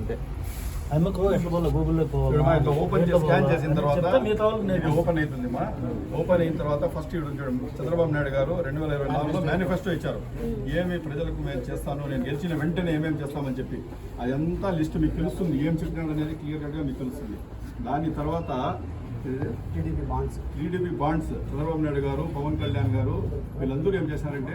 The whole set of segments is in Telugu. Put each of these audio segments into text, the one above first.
అంతే. గూగుల్లో ఓపెన్ చేసి స్కాన్ చేసిన తర్వాత ఓపెన్ అవుతుంది. ఓపెన్ అయిన తర్వాత ఫస్ట్ చంద్రబాబు నాయుడు గారు 2024లో మేనిఫెస్టో ఇచ్చారు. ఏమి ప్రజలకు మేము చేస్తాను, నేను గెలిచిన వెంటనే ఏమేమి చేస్తామని చెప్పి అదంతా లిస్ట్ మీకు తెలుస్తుంది. ఏం చెప్పినాడు అనేది క్లియర్ కట్గా మీకు తెలుస్తుంది. దాని తర్వాత టీడీపీ బాండ్స్ చంద్రబాబు నాయుడు గారు, పవన్ కళ్యాణ్ గారు వీళ్ళందరూ ఏం చేశారంటే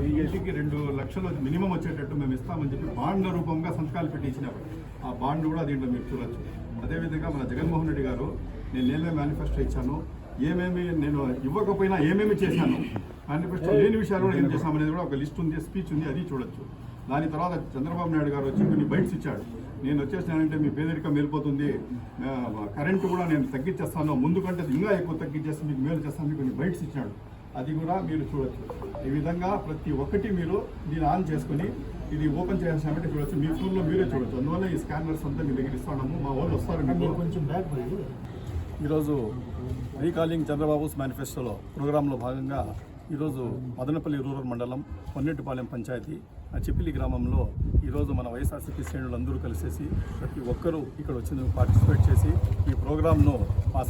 ఈ ఇంటికి 2 లక్షలు మినిమం వచ్చేటట్టు మేము ఇస్తామని చెప్పి బాండ్ల రూపంగా సంతకాలు పెట్టి ఇచ్చినారు. ఆ బాండ్ కూడా దీంట్లో మీరు చూడొచ్చు. అదేవిధంగా మన జగన్మోహన్ రెడ్డి గారు నేను ఏమేమి మేనిఫెస్టో ఇచ్చాను, ఏమేమి నేను ఇవ్వకపోయినా ఏమేమి చేశాను, మేనిఫెస్టో లేని విషయాలు కూడా ఏం చేశామనేది కూడా ఒక లిస్ట్ ఉంది, స్పీచ్ ఉంది, అది చూడొచ్చు. దాని తర్వాత చంద్రబాబు నాయుడు గారు వచ్చి కొన్ని బైట్స్ ఇచ్చాడు. నేను వచ్చేసినానంటే మీ పేదరికం వెళ్ళిపోతుంది, కరెంటు కూడా నేను తగ్గించేస్తాను, ముందు కంటే ఇంకా ఎక్కువ తగ్గించేసి మీకు మేలు చేస్తాను, కొన్ని బైట్స్ ఇచ్చాడు. అది కూడా మీరు చూడొచ్చు. ఈ విధంగా ప్రతి ఒక్కటి మీరు దీన్ని ఆన్ చేసుకుని ఇది ఓపెన్ చేయాల్సినట్టు చూడొచ్చు. మీ ఫోన్లో మీరే చూడొచ్చు. అందువల్ల ఈ స్కానర్స్ అంతా మీ దగ్గర ఇస్తున్నాము. మా వాళ్ళు వస్తారు. మీకు కొంచెం బ్యాక్ ఈరోజు రీకాలింగ్ చంద్రబాబుస్ మేనిఫెస్టోలో ప్రోగ్రాంలో భాగంగా ఈరోజు మదనపల్లి రూరల్ మండలం పొన్నెట్టిపాలెం పంచాయతీ చిప్పిలి గ్రామంలో ఈరోజు మన వైఎస్ఆర్సీపీ శ్రేణులందరూ కలిసేసి ప్రతి ఒక్కరూ ఇక్కడ వచ్చి పార్టిసిపేట్ చేసి ఈ ప్రోగ్రాంను మా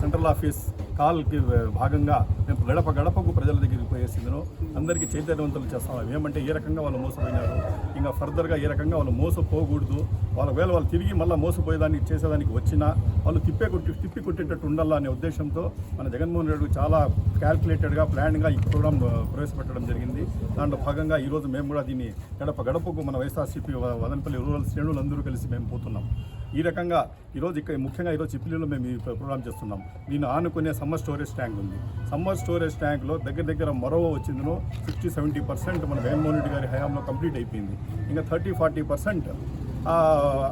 సెంట్రల్ ఆఫీస్ కాల్కి భాగంగా మేము గడపకు ప్రజల దగ్గరికి పోయేసిందో అందరికీ చైతన్యవంతులు చేస్తాం. ఏమంటే ఏ రకంగా వాళ్ళు మోసపోయినారు, ఇంకా ఫర్దర్గా ఏ రకంగా వాళ్ళు మోసపోకూడదు, వాళ్ళు తిరిగి మళ్ళీ మోసపోయేదానికి చేసేదానికి వచ్చినా వాళ్ళు తిప్పి కొట్టేటట్టు ఉండాలా అనే ఉద్దేశంతో మన జగన్మోహన్ రెడ్డి చాలా క్యాల్కులేటెడ్గా ప్లాన్గా ఈ ప్రోగ్రాం ప్రవేశపెట్టడం జరిగింది. దాంట్లో భాగంగా ఈరోజు మేము కూడా దీన్ని గడపకు మన వైఎస్ఆర్సీపీ వదనపల్లి రూరల్ శ్రేణులందరూ కలిసి మేము పోతున్నాం. ఈ రకంగా ఈరోజు ముఖ్యంగా ఈరోజు చిప్పిలిలో మేము ఈ ప్రోగ్రాం చేస్తున్నాం. దీన్ని ఆనుకునే సమ్మర్ స్టోరేజ్ ట్యాంక్ ఉంది. సమ్మర్ స్టోరేజ్ ట్యాంక్లో దగ్గర మరో వచ్చిందో 60-70% మన జగన్మోహన్ రెడ్డి గారి హయాంలో కంప్లీట్ అయిపోయింది. ఇంకా 30-40%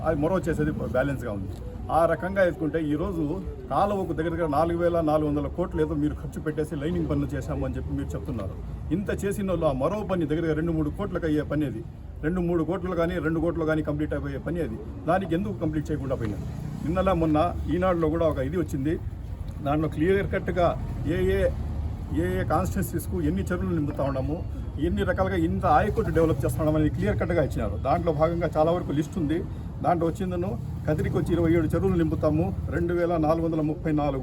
అది మరో చేసేది బ్యాలెన్స్గా ఉంది. ఆ రకంగా ఎత్తుకుంటే ఈరోజు కాలువకు దగ్గర 4,400 కోట్లు ఏదో మీరు ఖర్చు పెట్టేసి లైనింగ్ పనులు చేశాము అని చెప్పి మీరు చెప్తున్నారు. ఇంత చేసిన వాళ్ళు ఆ మరో పని దగ్గర 2-3 కోట్లకు అయ్యే పని అది, 2-3 కోట్లు కానీ 2 కోట్లు కానీ కంప్లీట్ అయిపోయే పని అది. దానికి ఎందుకు కంప్లీట్ చేయకుండా పోయినారు? నిన్నలా మొన్న ఈనాడులో కూడా ఒక ఇది వచ్చింది. దాంట్లో క్లియర్ కట్గా ఏ కాన్స్టిట్యున్సీస్కు ఎన్ని చెరువులు నింపుతా ఉన్నాము, ఎన్ని రకాలుగా ఇంత ఆయకట్టు డెవలప్ చేస్తున్నాం అనేది క్లియర్ కట్గా ఇచ్చినారు. దాంట్లో భాగంగా చాలా వరకు లిస్ట్ ఉంది. దాంట్లో వచ్చిందను కదిరికి వచ్చి 27 చెరువులు నింపుతాము, 2,434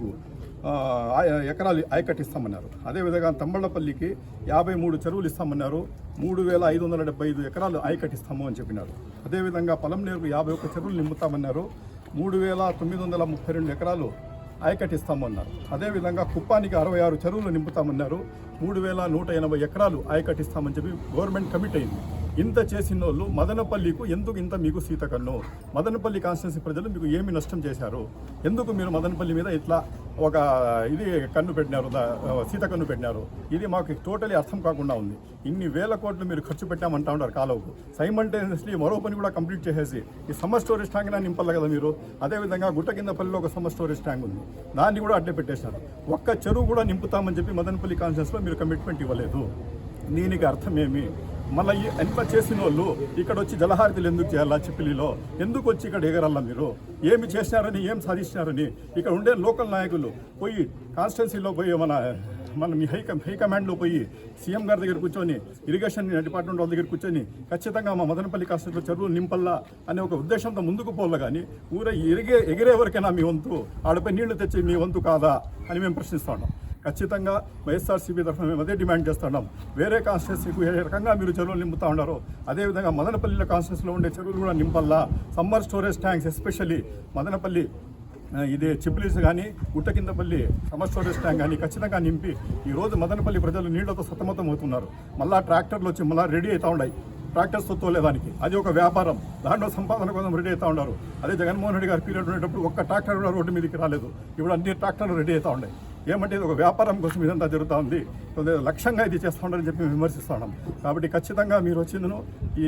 ఎకరాలు ఆయకట్టిస్తామన్నారు. అదేవిధంగా తమ్మళ్ళపల్లికి 53 చెరువులు ఇస్తామన్నారు, 3,575 ఎకరాలు ఆయకట్టిస్తాము అని చెప్పినారు. అదేవిధంగా పలంనేరుకు 51 చెరువులు నింపుతామన్నారు, 3,932 ఎకరాలు ఆయకట్టిస్తామన్నారు. అదేవిధంగా కుప్పానికి 66 చెరువులు నింపుతామన్నారు, 3,180 ఎకరాలు ఆయకట్టిస్తామని చెప్పి గవర్నమెంట్ కమిట్ అయింది. ఇంత చేసిన వాళ్ళు మదనపల్లికు ఎందుకు ఇంత మీకు సీతకన్ను? మదనపల్లి కాన్స్టిట్యున్సీ ప్రజలు మీకు ఏమి నష్టం చేశారు? ఎందుకు మీరు మదనపల్లి మీద ఇట్లా ఒక ఇది సీతకన్ను పెట్టినారు? ఇది మాకు టోటలీ అర్థం కాకుండా ఉంది. ఇన్ని వేల కోట్లు మీరు ఖర్చు పెట్టామంటా ఉంటారు కాలువకు. సైమల్టేనియస్లీ మరో పని కూడా కంప్లీట్ చేసేసి ఈ సమ్మర్ స్టోరేజ్ ట్యాంక్ నింపాలి కదా మీరు. అదేవిధంగా గుట్టకిందపల్లిలో ఒక సమ్మర్ స్టోరేజ్ ట్యాంక్ ఉంది, దాన్ని కూడా అడ్డే పెట్టేశారు. ఒక్క చెరువు కూడా నింపుతామని చెప్పి మదనపల్లి కాన్స్టిట్యున్సీలో మీరు కమిట్మెంట్ ఇవ్వలేదు. దీనికి అర్థమేమి? మళ్ళీ ఎంత చేసిన వాళ్ళు ఇక్కడ వచ్చి జలహారతులు ఎందుకు చేయాలా? చిప్పిలిలో ఎందుకు వచ్చి ఇక్కడ ఎగరాలా? మీరు ఏమి చేసినారని, ఏం సాధించినారని ఇక్కడ ఉండే లోకల్ నాయకులు పోయి కాన్స్టిట్యున్సీలో పోయి మన మీ హైకమాండ్లో పోయి సీఎం గారి దగ్గర కూర్చొని, ఇరిగేషన్ డిపార్ట్మెంట్ వాళ్ళ దగ్గర కూర్చొని ఖచ్చితంగా మా మదనపల్లి కాన్స్టిట్యున్సీలో చెరువులు నింపల్లా అనే ఒక ఉద్దేశంతో ముందుకు పోలే. కానీ ఎగిరే వరకైనా మీ వంతు, ఆడపై నీళ్లు తెచ్చి మీ వంతు కాదా అని మేము ప్రశ్నిస్తూ ఉన్నాం. ఖచ్చితంగా వైఎస్ఆర్సీపీ తరఫున మేము అదే డిమాండ్ చేస్తున్నాం. వేరే కాన్స్టిట్యున్సీకు ఏ రకంగా మీరు చెరువులు నింపుతా ఉన్నారో అదేవిధంగా మదనపల్లిలో కాన్స్టిట్యున్సీలో ఉండే చెరువులు కూడా నింపల్లా. Summer storage tanks especially Madanapalle ఇదే చిప్పిలీస్ కానీ గుట్టకిందపల్లి సమ్మర్ స్టోరేజ్ ట్యాంక్ కానీ ఖచ్చితంగా నింపి ఈరోజు మదనపల్లి ప్రజలు నీళ్లతో సతమతం అవుతున్నారు. మళ్ళీ ట్రాక్టర్లు వచ్చి మళ్ళీ రెడీ అవుతూ ఉన్నాయి ట్రాక్టర్స్తో తోలేదానికి. అది ఒక వ్యాపారం, దాంట్లో సంపాదన కోసం రెడీ అవుతూ ఉన్నారు. అదే జగన్మోహన్ రెడ్డి గారి పీరియడ్ ఉండేటప్పుడు ఒక్క ట్రాక్టర్ కూడా రోడ్డు మీదకి రాలేదు. ఇప్పుడు అన్ని ట్రాక్టర్లు రెడీ అవుతూ ఉన్నాయి. ఏమంటే ఇది ఒక వ్యాపారం కోసం ఇదంతా జరుగుతూ ఉంది, లక్ష్యంగా ఇది చేస్తూ ఉండాలని చెప్పి విమర్శిస్తున్నాం. కాబట్టి ఖచ్చితంగా మీరు వచ్చిందను ఈ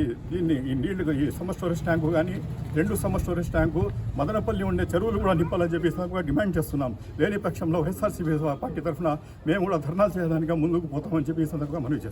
సమ్మర్ స్టోరేజ్ ట్యాంకు కానీ 2 సమ్మర్ స్టోరేజ్ ట్యాంకు మదనపల్లి ఉండే చెరువులు కూడా నింపాలని చెప్పి డిమాండ్ చేస్తున్నాం. లేని పక్షంలో వైఎస్ఆర్సీపీ పార్టీ తరఫున మేము కూడా ధర్నాలు చేయడానికి ముందుకు పోతామని చెప్పి ఈ సందర్భంగా మనవి చేస్తున్నాం.